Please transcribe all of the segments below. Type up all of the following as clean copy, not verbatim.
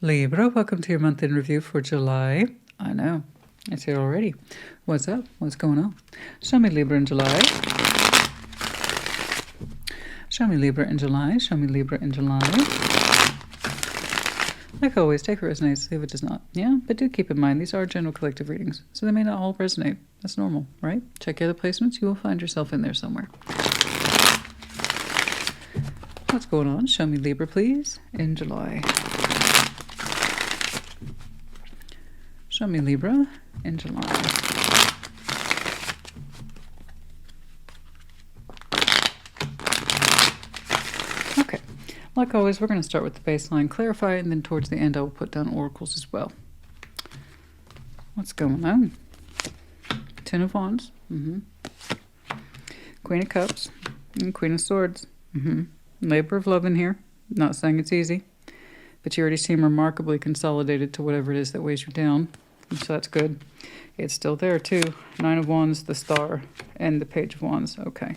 Libra, welcome to your month in review for July. I know, it's here already. What's up? What's going on? Show me Libra in July. Show me Libra in July. Show me Libra in July. Like always, take what resonates, leave it does not. Yeah, but do keep in mind, these are general collective readings, so they may not all resonate. That's normal, right? Check your other placements, you will find yourself in there somewhere. What's going on? Show me Libra, please, in July. Show me Libra in July. Okay, like always, we're going to start with the baseline, clarify, and then towards the end I will put down oracles as well. What's going on? Ten of Wands. Queen of Cups. And Queen of Swords. Labor of love in here. Not saying it's easy, but you already seem remarkably consolidated to whatever it is that weighs you down. So that's good. It's still there too. Nine of Wands, the Star, and the Page of Wands. Okay.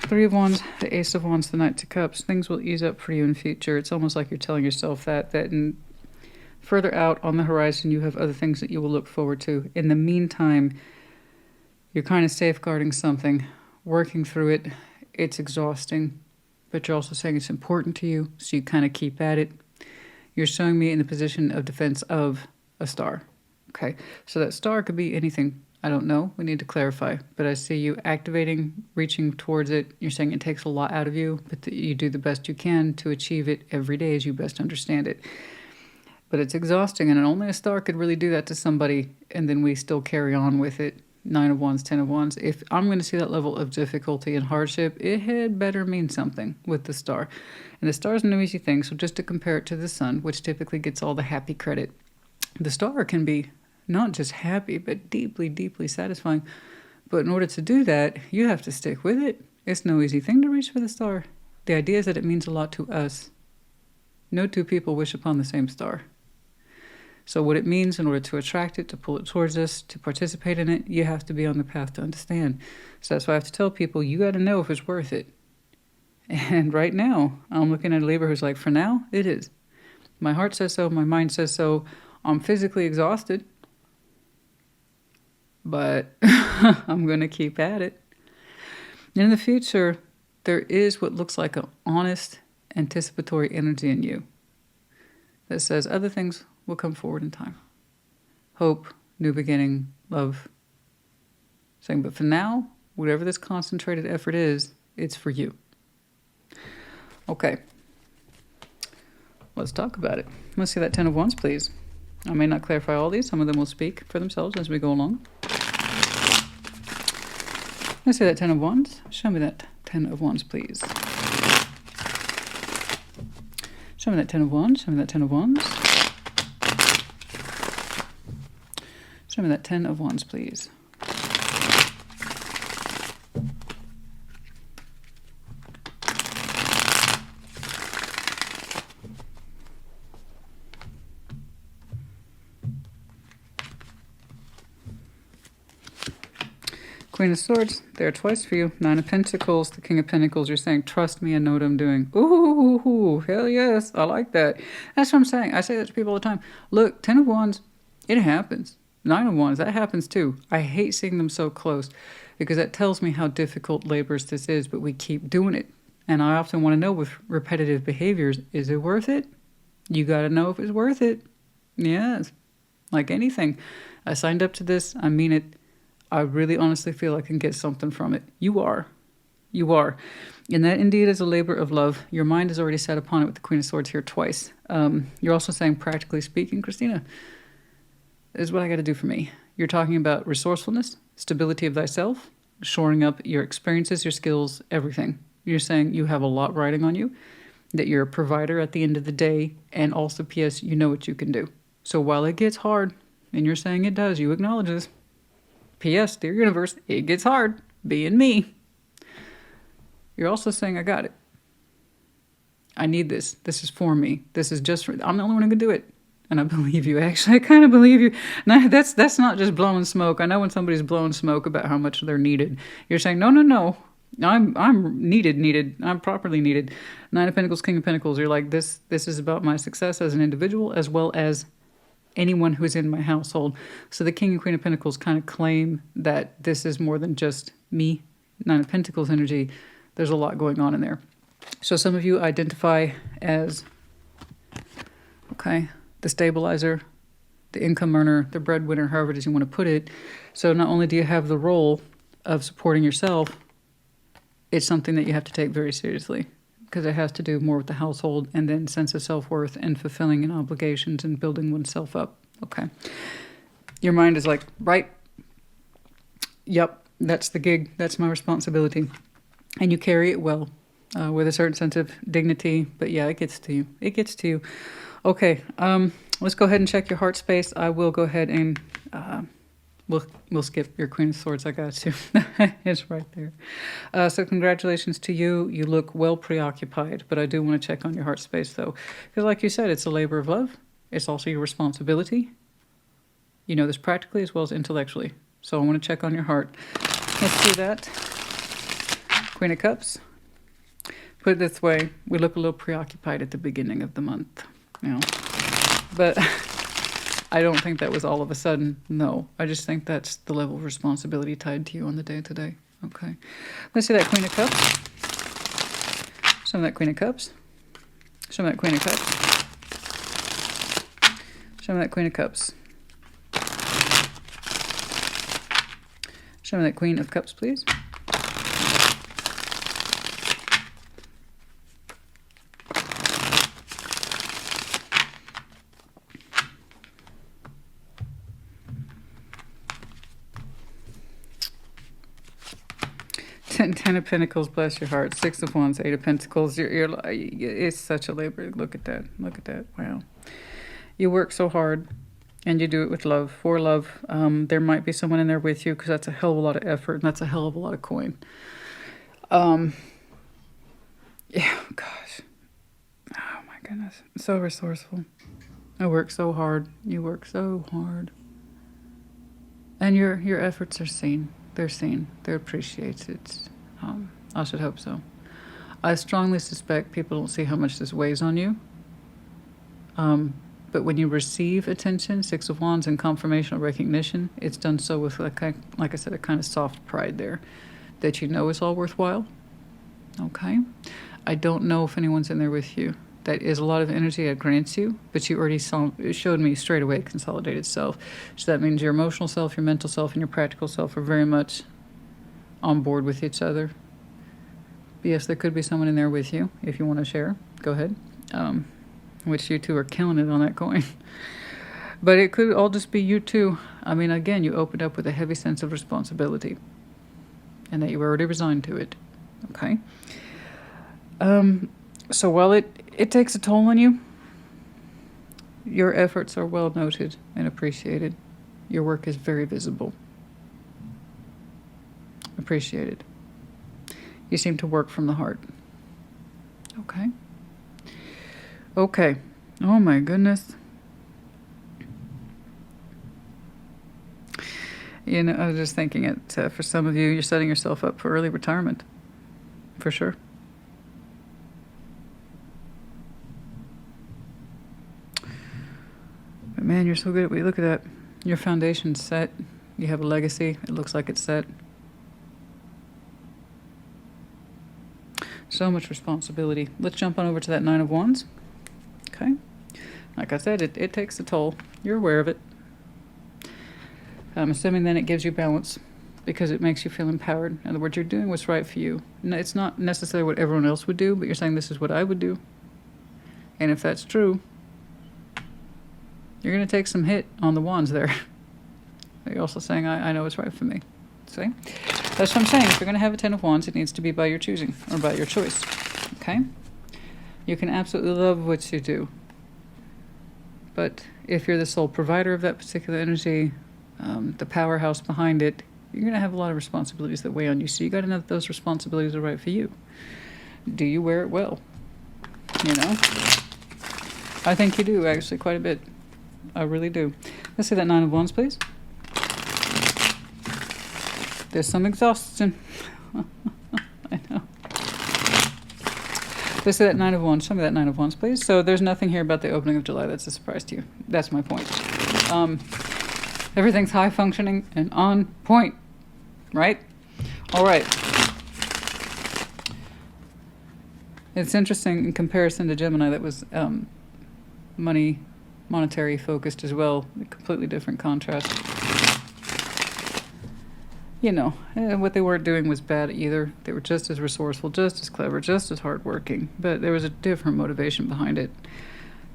Three of Wands, the Ace of Wands, the Knight of Cups. Things will ease up for you in future. It's almost like you're telling yourself that in further out on the horizon you have other things that you will look forward to. In the meantime, you're kind of safeguarding something, working through it. It's exhausting, but you're also saying it's important to you, so you kind of keep at it. You're showing me in the position of defense of a star. Okay, so that star could be anything. I don't know. We need to clarify. But I see you activating, reaching towards it. You're saying it takes a lot out of you, but that you do the best you can to achieve it every day as you best understand it. But it's exhausting, and only a star could really do that to somebody, and then we still carry on with it. Nine of Wands, Ten of Wands. If I'm going to see that level of difficulty and hardship, it had better mean something with the star. And the star is no easy thing, so just to compare it to the sun, which typically gets all the happy credit, the star can be not just happy, but deeply, deeply satisfying. But in order to do that, you have to stick with it. It's no easy thing to reach for the star. The idea is that it means a lot to us. No two people wish upon the same star. So what it means in order to attract it, to pull it towards us, to participate in it, you have to be on the path to understand. So that's why I have to tell people, you got to know if it's worth it. And right now, I'm looking at a Libra who's like, for now, it is. My heart says so, my mind says so. I'm physically exhausted, but I'm going to keep at it. In the future, there is what looks like an honest, anticipatory energy in you that says other things will come forward in time. Hope, new beginning, love. Saying, but for now, whatever this concentrated effort is, it's for you. Okay. Let's talk about it. Let's see that Ten of Wands, please. I may not clarify all these. Some of them will speak for themselves as we go along. Let's see that Ten of Wands. Show me that Ten of Wands, please. Show me that Ten of Wands. Show me that Ten of Wands. Show me that Ten of Wands, please. Queen of Swords, there twice for you. Nine of Pentacles, the King of Pentacles. You're saying, trust me, I know what I'm doing. Ooh, hell yes, I like that. That's what I'm saying. I say that to people all the time. Look, Ten of Wands, it happens. Nine of Wands, that happens too. I hate seeing them so close because that tells me how difficult laborious this is, but we keep doing it. And I often want to know with repetitive behaviors, is it worth it? You got to know if it's worth it. Yes, like anything. I signed up to this. I mean it. I really honestly feel I can get something from it. You are. And that indeed is a labor of love. Your mind is already set upon it with the Queen of Swords here twice. You're also saying, practically speaking, Christina, this is what I got to do for me. You're talking about resourcefulness, stability of thyself, shoring up your experiences, your skills, everything. You're saying you have a lot riding on you, that you're a provider at the end of the day, and also, P.S., you know what you can do. So while it gets hard, and you're saying it does, you acknowledge this. P.S., dear universe, it gets hard, being me. You're also saying, I got it. I need this. This is for me. This is just for, I'm the only one who can do it. And I believe you, actually. I kind of believe you. Now, that's not just blowing smoke. I know when somebody's blowing smoke about how much they're needed. You're saying, no. I'm needed. I'm properly needed. Nine of Pentacles, King of Pentacles. You're like, this is about my success as an individual as well as anyone who's in my household. So the King and Queen of Pentacles kind of claim that this is more than just me. Nine of Pentacles energy. There's a lot going on in there. So some of you identify as, okay, the stabilizer, the income earner, the breadwinner, however it is you want to put it. So not only do you have the role of supporting yourself, it's something that you have to take very seriously because it has to do more with the household and then sense of self-worth and fulfilling in obligations and building oneself up. Okay. Your mind is like, right, yep, that's the gig. That's my responsibility. And you carry it well with a certain sense of dignity. But yeah, it gets to you. It gets to you. Okay. Let's go ahead and check your heart space. I will go ahead and we'll skip your Queen of Swords. I got you. It's right there. So congratulations to you. You look well preoccupied, but I do want to check on your heart space though. Because like you said, it's a labor of love. It's also your responsibility. You know this practically as well as intellectually. So I want to check on your heart. Let's do that. Queen of Cups. Put it this way, we look a little preoccupied at the beginning of the month. You know. But I don't think that was all of a sudden. No, I just think that's the level of responsibility tied to you on the day to day. Okay. Let's see that Queen of Cups. Show me that Queen of Cups. Show me that Queen of Cups. Show me that Queen of Cups. Show me that Queen of Cups, please. Ten of Pentacles, bless your heart. Six of Wands, Eight of Pentacles. It's such a labor. Look at that. Look at that. Wow. You work so hard, and you do it with love, for love. There might be someone in there with you, because that's a hell of a lot of effort, and that's a hell of a lot of coin. Yeah, gosh. Oh, my goodness. So resourceful. I work so hard. You work so hard. And your efforts are seen. They're seen. They're appreciated. I should hope so. I strongly suspect people don't see how much this weighs on you. But when you receive attention, Six of Wands, and confirmation or recognition, it's done so with, like I said, a kind of soft pride there, that you know it's all worthwhile. Okay? I don't know if anyone's in there with you. That is a lot of energy it grants you, but you already showed me straight away consolidated self. So that means your emotional self, your mental self, and your practical self are very much on board with each other. But yes, there could be someone in there with you. If you want to share, go ahead. Which you two are killing it on that coin. But it could all just be you two. I mean, again, you opened up with a heavy sense of responsibility. And that you were already resigned to it. Okay? So while it takes a toll on you, your efforts are well noted and appreciated. Your work is very visible. Appreciated. You seem to work from the heart. Okay. Okay. Oh my goodness. You know, I was just thinking it, for some of you, you're setting yourself up for early retirement. For sure. But man, you're so good at what you look at that. Your foundation's set. You have a legacy. It looks like it's set. So much responsibility. Let's jump on over to that Nine of Wands. Okay. Like I said, it takes a toll. You're aware of it. I'm assuming then it gives you balance because it makes you feel empowered. In other words, you're doing what's right for you. It's not necessarily what everyone else would do, but you're saying this is what I would do. And if that's true, you're going to take some hit on the wands there. But you're also saying, I know what's right for me. See? That's what I'm saying. If you're going to have a Ten of Wands, it needs to be by your choosing or by your choice. Okay? You can absolutely love what you do. But if you're the sole provider of that particular energy, the powerhouse behind it, you're going to have a lot of responsibilities that weigh on you. So you got to know that those responsibilities are right for you. Do you wear it well? You know? I think you do, actually, quite a bit. I really do. Let's see that Nine of Wands, please. There's some exhaustion. I know. Let's see that Nine of Wands. Show me that Nine of Wands, please. So there's nothing here about the opening of July that's a surprise to you. That's my point. Everything's high functioning and on point, right? All right. It's interesting in comparison to Gemini that was monetary focused as well. A completely different contrast. You know, what they weren't doing was bad either. They were just as resourceful, just as clever, just as hardworking. But there was a different motivation behind it.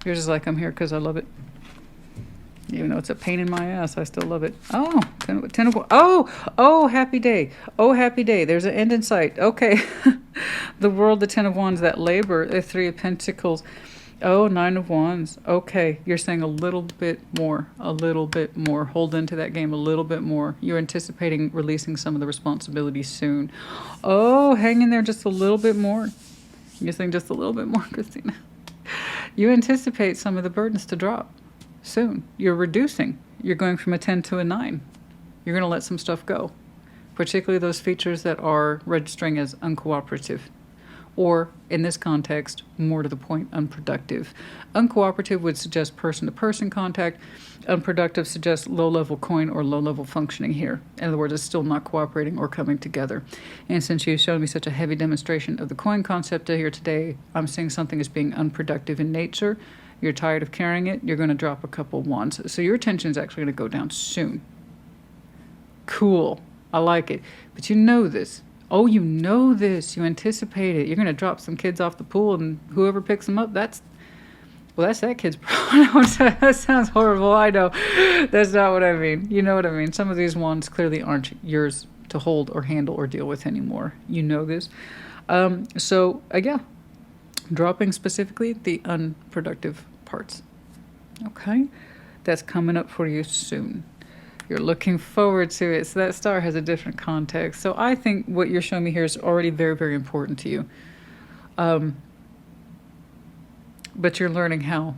You're just like, I'm here because I love it. Even though it's a pain in my ass, I still love it. Oh, ten of, oh, happy day. Oh, happy day. There's an end in sight. Okay. The World, the Ten of Wands, that labor, the Three of Pentacles. Oh, Nine of Wands. Okay, you're saying a little bit more. Hold into that game a little bit more. You're anticipating releasing some of the responsibilities soon. Oh, hang in there just a little bit more. You're saying just a little bit more, Christina. You anticipate some of the burdens to drop soon. You're reducing. You're going from a 10 to a 9. You're going to let some stuff go, particularly those features that are registering as uncooperative. Or, in this context, more to the point, unproductive. Uncooperative would suggest person-to-person contact. Unproductive suggests low-level coin or low-level functioning here. In other words, it's still not cooperating or coming together. And since you've shown me such a heavy demonstration of the coin concept here today, I'm seeing something as being unproductive in nature. You're tired of carrying it. You're going to drop a couple wands. So your attention is actually going to go down soon. Cool. I like it. But you know this. Oh, you know this. You anticipate it. You're going to drop some kids off the pool, and whoever picks them up, that's that kid's problem. That sounds horrible. I know. That's not what I mean. You know what I mean. Some of these wands clearly aren't yours to hold or handle or deal with anymore. You know this. Yeah. Dropping specifically the unproductive parts. Okay. That's coming up for you soon. You're looking forward to it. So that star has a different context. So I think what you're showing me here is already very, very important to you. But you're learning how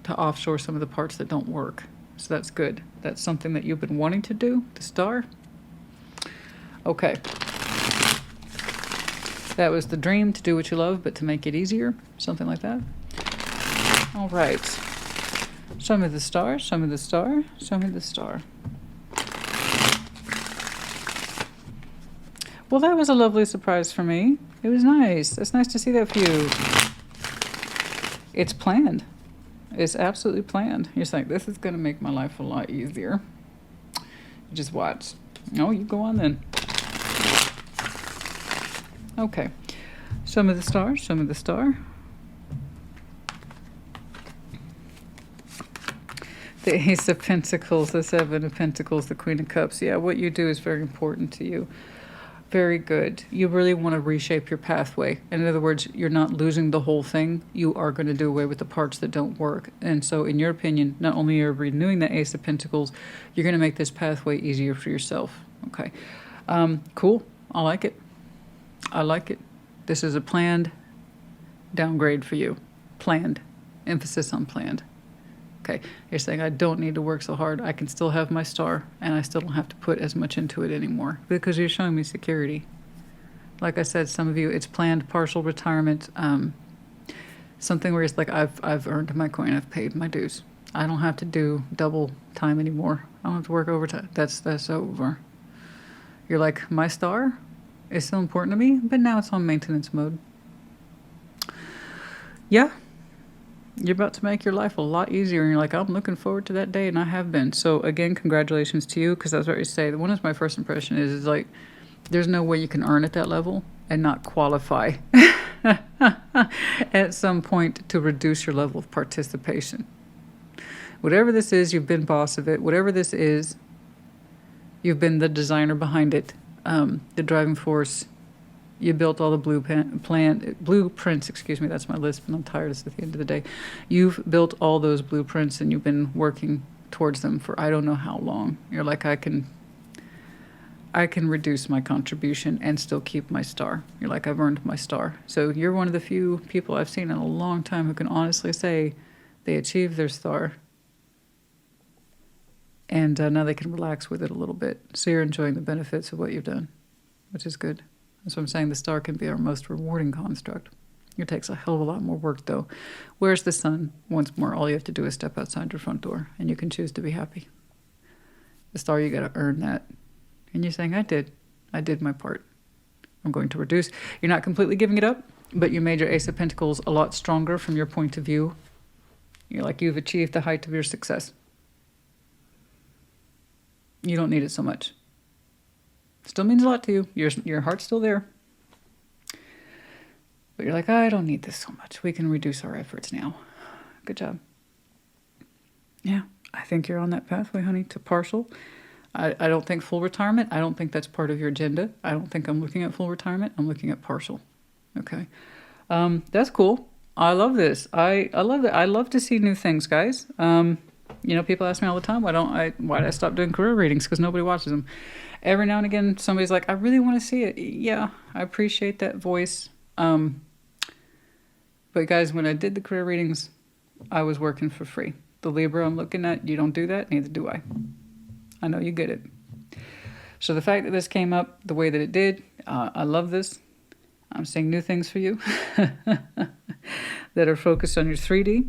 to offshore some of the parts that don't work. So that's good. That's something that you've been wanting to do, the star. Okay. That was the dream, to do what you love, but to make it easier. Something like that. All right. Show me the star. Show me the star. Show me the star. Well, that was a lovely surprise for me. It was nice. It's nice to see that for you. It's planned. It's absolutely planned. You're saying, this is going to make my life a lot easier. Just watch. Oh, you go on then. Okay. Show me the star. Show me the star. The Ace of Pentacles, the Seven of Pentacles, the Queen of Cups. Yeah, what you do is very important to you. Very good. You really want to reshape your pathway. In other words, you're not losing the whole thing. You are going to do away with the parts that don't work. And so, in your opinion, not only are you renewing the Ace of Pentacles, you're going to make this pathway easier for yourself. Okay. Cool. I like it. I like it. This is a planned downgrade for you. Planned. Emphasis on planned. Okay, you're saying I don't need to work so hard. I can still have my star, and I still don't have to put as much into it anymore because you're showing me security. Like I said, some of you, it's planned partial retirement. Something where it's like I've earned my coin, I've paid my dues. I don't have to do double time anymore. I don't have to work overtime. That's over. You're like, my star is still important to me, but now it's on maintenance mode. Yeah. You're about to make your life a lot easier, and you're like, I'm looking forward to that day, and I have been. So again, congratulations to you, because that's what you say. One of my first impression is like, there's no way you can earn at that level and not qualify at some point to reduce your level of participation. Whatever this is, you've been boss of it. Whatever this is, you've been the designer behind it, the driving force. You built all the blueprints, excuse me, that's my list, but I'm tired, it's at the end of the day. You've built all those blueprints, and you've been working towards them for I don't know how long. You're like, I can reduce my contribution and still keep my star. You're like, I've earned my star. So you're one of the few people I've seen in a long time who can honestly say they achieved their star. And now they can relax with it a little bit. So you're enjoying the benefits of what you've done, which is good. That's what I'm saying. The star can be our most rewarding construct. It takes a hell of a lot more work, though. Where's the sun? Once more, all you have to do is step outside your front door, and you can choose to be happy. The star, you got to earn that. And you're saying, I did my part. I'm going to reduce. You're not completely giving it up, but you made your Ace of Pentacles a lot stronger from your point of view. You're like, you've achieved the height of your success. You don't need it so much. Still means a lot to you. Your heart's still there. But you're like, I don't need this so much. We can reduce our efforts now. Good job. Yeah, I think you're on that pathway, honey, to partial. I don't think full retirement. I don't think that's part of your agenda. I don't think I'm looking at full retirement. I'm looking at partial. Okay. That's cool. I love this. I love it. I love to see new things, guys. You know, people ask me all the time, why did I stop doing career readings? Because nobody watches them. Every now and again, somebody's like, I really want to see it. Yeah, I appreciate that voice. But guys, when I did the career readings, I was working for free. The Libra I'm looking at, you don't do that, neither do I. I know you get it. So the fact that this came up the way that it did, I love this. I'm seeing new things for you that are focused on your 3D.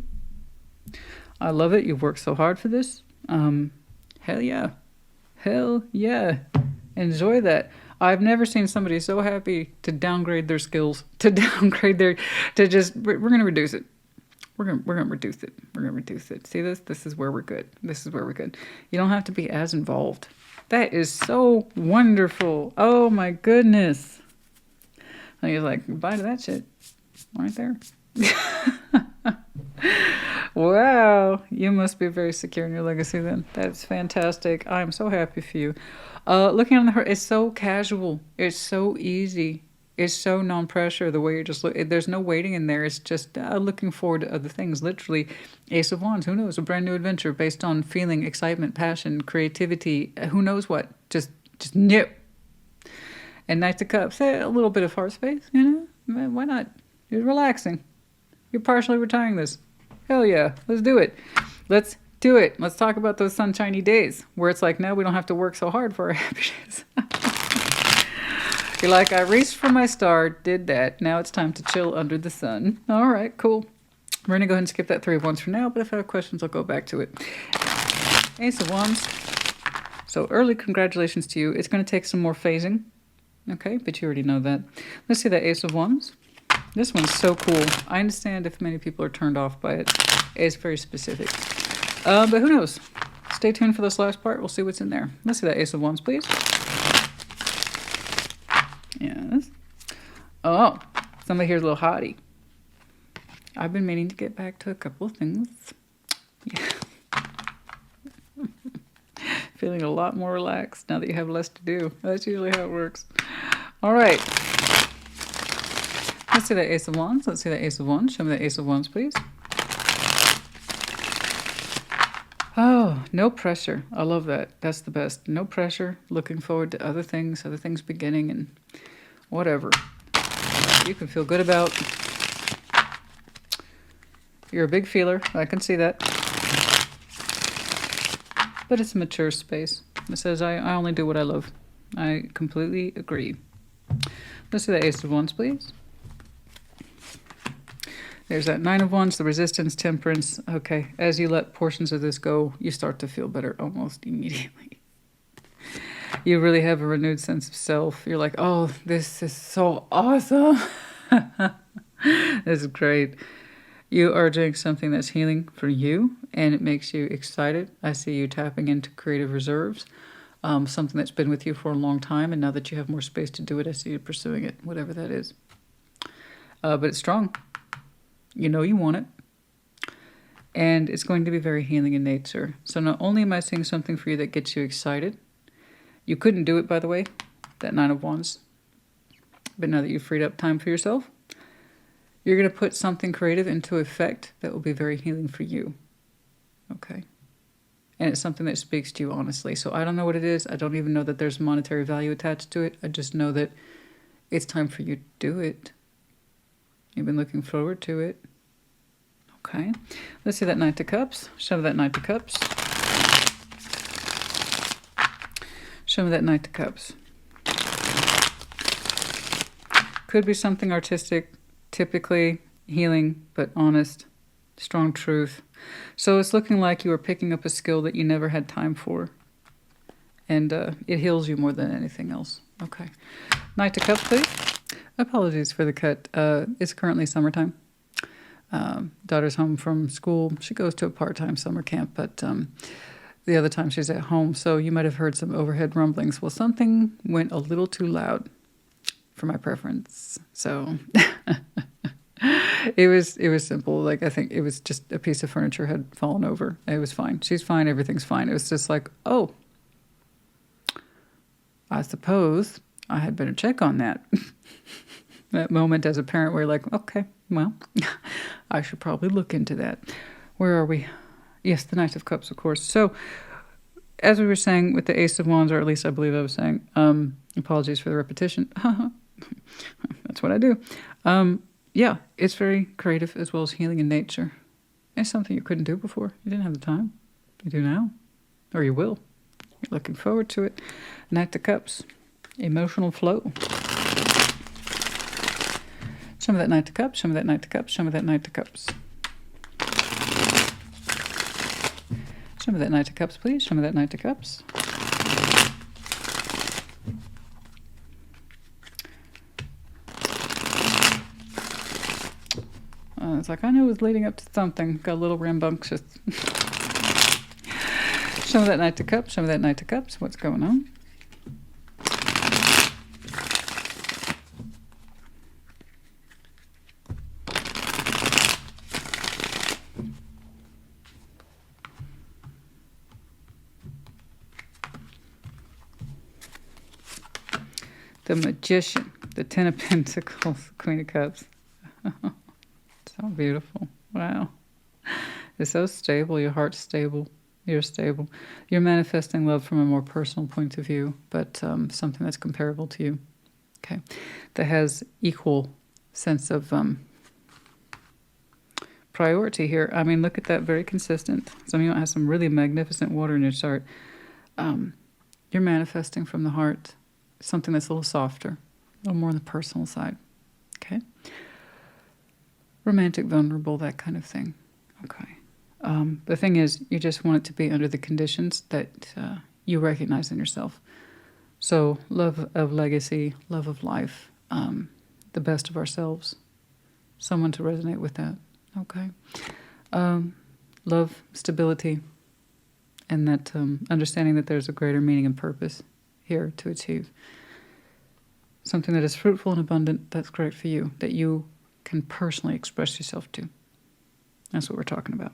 I love it. You've worked so hard for this. Hell yeah. Hell yeah. Enjoy that. I've never seen somebody so happy to downgrade their skills, to just, we're going to reduce it. We're going to reduce it. We're going to reduce it. See this? This is where we're good. This is where we're good. You don't have to be as involved. That is so wonderful. Oh my goodness. And you're like, bye to that shit. Right there. Wow. You must be very secure in your legacy then. That's fantastic. I'm so happy for you. Looking on the it's so casual. It's so easy. It's so non-pressure, the way you're just there's no waiting in there. It's just looking forward to other things. Literally, Ace of Wands, who knows? A brand new adventure based on feeling, excitement, passion, creativity, who knows what? Just nip. And Knight of Cups, a little bit of heart space, you know? Why not? You're relaxing. You're partially retiring this. Hell yeah, let's do it. Let's do it. Let's talk about those sunshiny days where it's like, now we don't have to work so hard for our happiness. You're like, I reached for my star, did that. Now it's time to chill under the sun. All right, cool. We're going to go ahead and skip that 3 of Wands for now, but if I have questions, I'll go back to it. Ace of Wands. So early congratulations to you. It's going to take some more phasing. Okay, but you already know that. Let's see that Ace of Wands. This one's so cool. I understand if many people are turned off by it. It's very specific. But who knows? Stay tuned for this last part. We'll see what's in there. Let's see that Ace of Wands, please. Yes. Oh, somebody here's a little hottie. I've been meaning to get back to a couple of things. Yeah. Feeling a lot more relaxed now that you have less to do. That's usually how it works. All right. Let's see that Ace of Wands. Let's see that Ace of Wands. Show me that Ace of Wands, please. Oh, no pressure. I love that. That's the best. No pressure. Looking forward to other things beginning and whatever. You can feel good about. You're a big feeler. I can see that. But it's a mature space. It says, I only do what I love. I completely agree. Let's see the Ace of Wands, please. There's that 9 of Wands, the resistance, temperance. Okay, as you let portions of this go, you start to feel better almost immediately. You really have a renewed sense of self. You're like, oh, this is so awesome. This is great. You are doing something that's healing for you, and it makes you excited. I see you tapping into creative reserves, something that's been with you for a long time, and now that you have more space to do it, I see you pursuing it, whatever that is. But it's strong. You know you want it. And it's going to be very healing in nature. So not only am I seeing something for you that gets you excited, you couldn't do it, by the way, that 9 of Wands. But now that you've freed up time for yourself, you're going to put something creative into effect that will be very healing for you. Okay? And it's something that speaks to you honestly. So I don't know what it is. I don't even know that there's monetary value attached to it. I just know that it's time for you to do it. You've been looking forward to it. Okay. Let's see that Knight of Cups. Show me that Knight of Cups. Show me that Knight of Cups. Could be something artistic, typically healing, but honest, strong truth. So it's looking like you are picking up a skill that you never had time for. And it heals you more than anything else. Okay. Knight of Cups, please. Apologies for the cut. It's currently summertime. Daughter's home from school. She goes to a part-time summer camp, but the other time she's at home. So you might have heard some overhead rumblings. Well, something went a little too loud for my preference. So it was simple. Like, I think it was just a piece of furniture had fallen over. It was fine. She's fine. Everything's fine. It was just like, oh, I suppose I had better check on that. That moment as a parent where you're like, okay, well, I should probably look into that. Where are we? Yes, the Knight of Cups, of course. So, as we were saying with the Ace of Wands, or at least I believe I was saying, apologies for the repetition. That's what I do. Yeah, it's very creative as well as healing in nature. It's something you couldn't do before. You didn't have the time. You do now. Or you will. You're looking forward to it. Knight of Cups. Emotional flow. Show me that Knight of Cups. Show me that Knight of Cups. Show me that Knight of Cups. Show me that Knight of Cups, please. Show me that Knight of Cups. It's like, I knew it was leading up to something. Got a little rambunctious. Show me that Knight of Cups. Show me that Knight of Cups. What's going on? The Magician, the Ten of Pentacles, Queen of Cups. So beautiful. Wow. It's so stable. Your heart's stable. You're stable. You're manifesting love from a more personal point of view, but something that's comparable to you. Okay. That has equal sense of priority here. I mean, look at that. Very consistent. Some of you might have some really magnificent water in your chart. You're manifesting from the heart. Something that's a little softer, a little more on the personal side. Okay. Romantic, vulnerable, that kind of thing. Okay. The thing is, you just want it to be under the conditions that you recognize in yourself. So, love of legacy, love of life, the best of ourselves. Someone to resonate with that. Okay. Love, stability, and that understanding that there's a greater meaning and purpose here to achieve. Something that is fruitful and abundant, that's great for you, that you can personally express yourself to. That's what we're talking about.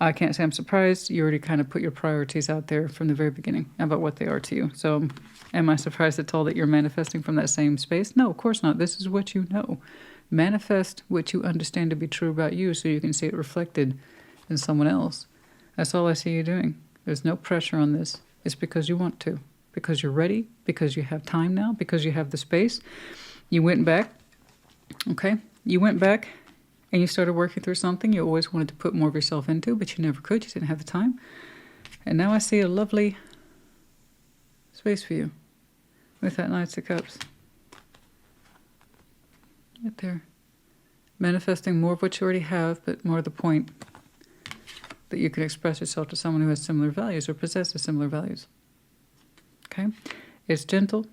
I can't say I'm surprised. You already kind of put your priorities out there from the very beginning about what they are to you. So am I surprised at all that you're manifesting from that same space? No, of course not. This is what you know. Manifest what you understand to be true about you so you can see it reflected in someone else. That's all I see you doing. There's no pressure on this. It's because you want to. Because you're ready, because you have time now, because you have the space. You went back, okay? You went back and you started working through something you always wanted to put more of yourself into, but you never could. You didn't have the time. And now I see a lovely space for you with that Knight of Cups. Right there. Manifesting more of what you already have, but more of the point that you can express yourself to someone who has similar values or possesses similar values. Okay, it's gentle,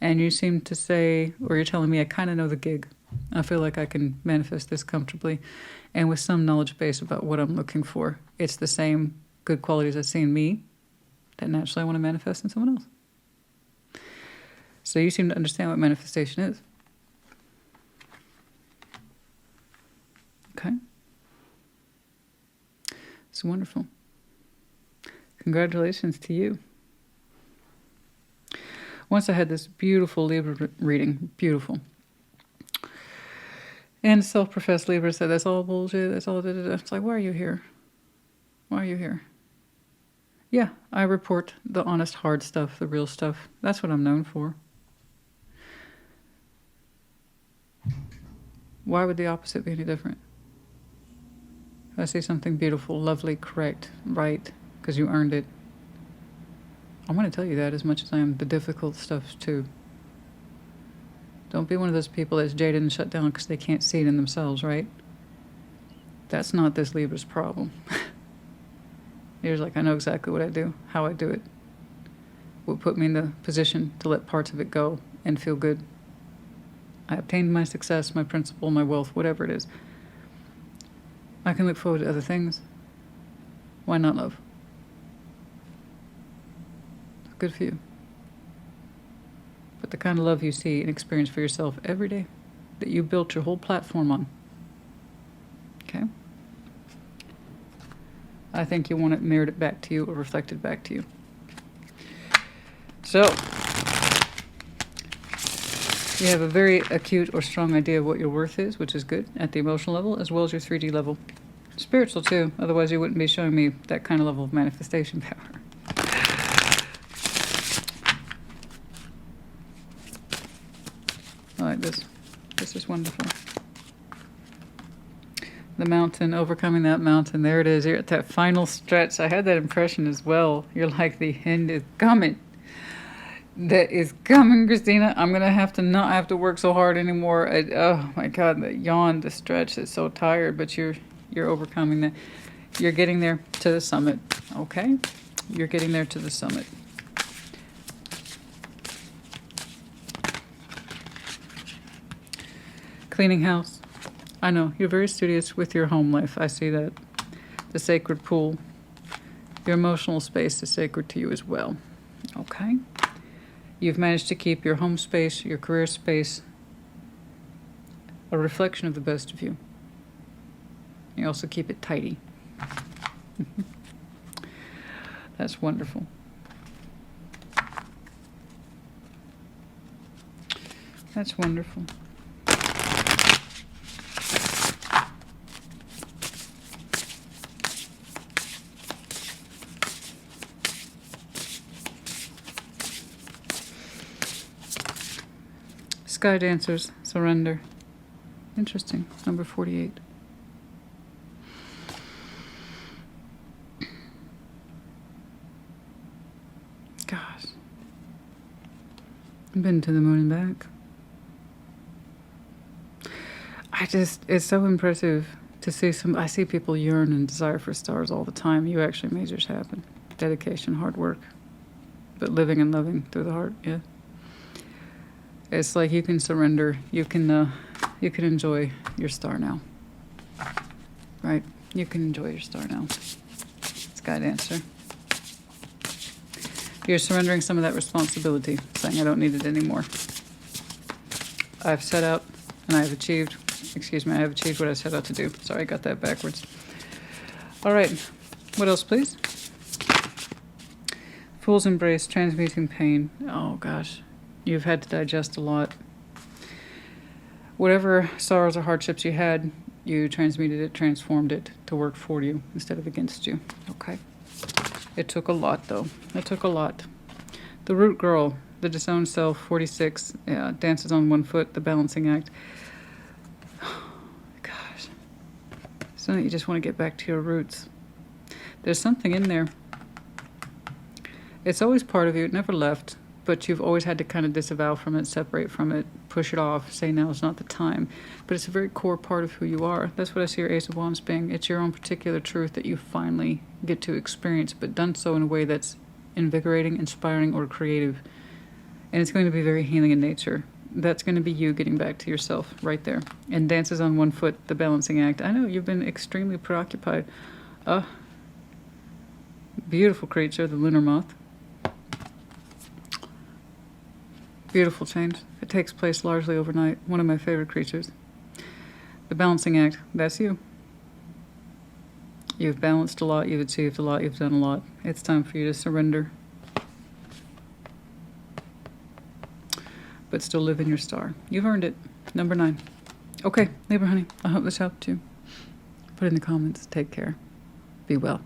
and you seem to say, or you're telling me, I kind of know the gig. I feel like I can manifest this comfortably, and with some knowledge base about what I'm looking for. It's the same good qualities I see in me that naturally I want to manifest in someone else. So you seem to understand what manifestation is. Okay, it's wonderful. Congratulations to you. Once I had this beautiful Libra reading, beautiful. And self-professed Libra said, that's all bullshit, that's all da-da-da. It's like, why are you here? Why are you here? Yeah, I report the honest, hard stuff, the real stuff. That's what I'm known for. Why would the opposite be any different? If I say something beautiful, lovely, correct, right, because you earned it, I want to tell you that as much as I am the difficult stuff too. Don't be one of those people that's jaded and shut down because they can't see it in themselves, right? That's not this Libra's problem. You're like, I know exactly what I do, how I do it. What put me in the position to let parts of it go and feel good. I obtained my success, my principle, my wealth, whatever it is. I can look forward to other things. Why not, love? Good for you. But the kind of love you see and experience for yourself every day that you built your whole platform on. Okay? I think you want it mirrored back to you or reflected back to you. So, you have a very acute or strong idea of what your worth is, which is good at the emotional level as well as your 3D level. Spiritual too, otherwise you wouldn't be showing me that kind of level of manifestation power. I like this. This is wonderful. The mountain, overcoming that mountain. There it is. You're at that final stretch. I had that impression as well. You're like, the end is coming. That is coming, Christina. I'm going to have to not have to work so hard anymore. Oh my God, the yawn, the stretch is so tired, but you're overcoming that. You're getting there to the summit, okay? You're getting there to the summit. Cleaning house. I know, you're very studious with your home life. I see that. The sacred pool. Your emotional space is sacred to you as well, okay? You've managed to keep your home space, your career space, a reflection of the best of you. You also keep it tidy. That's wonderful. That's wonderful. Sky Dancers, Surrender. Interesting. Number 48. Gosh. I've been to the moon and back. It's so impressive to see I see people yearn and desire for stars all the time. You actually made yours happen. Dedication, hard work, but living and loving through the heart, yeah. It's like you can surrender. You can enjoy your star now. Right? You can enjoy your star now. Sky Dancer. You're surrendering some of that responsibility, saying I don't need it anymore. I've set out and I have achieved what I set out to do. Sorry, I got that backwards. All right. What else, please? Fool's Embrace, transmuting pain. Oh, gosh. You've had to digest a lot. Whatever sorrows or hardships you had, you transmuted it, transformed it to work for you instead of against you. Okay. It took a lot, though. It took a lot. The Root Girl, the Disowned Self, 46, dances on one foot, the balancing act. Gosh. So you just want to get back to your roots. There's something in there. It's always part of you. It never left. But you've always had to kind of disavow from it, separate from it, push it off, say now is not the time. But it's a very core part of who you are. That's what I see your Ace of Wands being. It's your own particular truth that you finally get to experience, but done so in a way that's invigorating, inspiring, or creative. And it's going to be very healing in nature. That's going to be you getting back to yourself right there. And dances on one foot, the balancing act. I know you've been extremely preoccupied. Beautiful creature, the lunar moth. Beautiful change. It takes place largely overnight. One of my favorite creatures. The balancing act. That's you. You've balanced a lot. You've achieved a lot. You've done a lot. It's time for you to surrender. But still live in your star. You've earned it. Number 9. Okay, Libra honey. I hope this helped you. Put in the comments. Take care. Be well.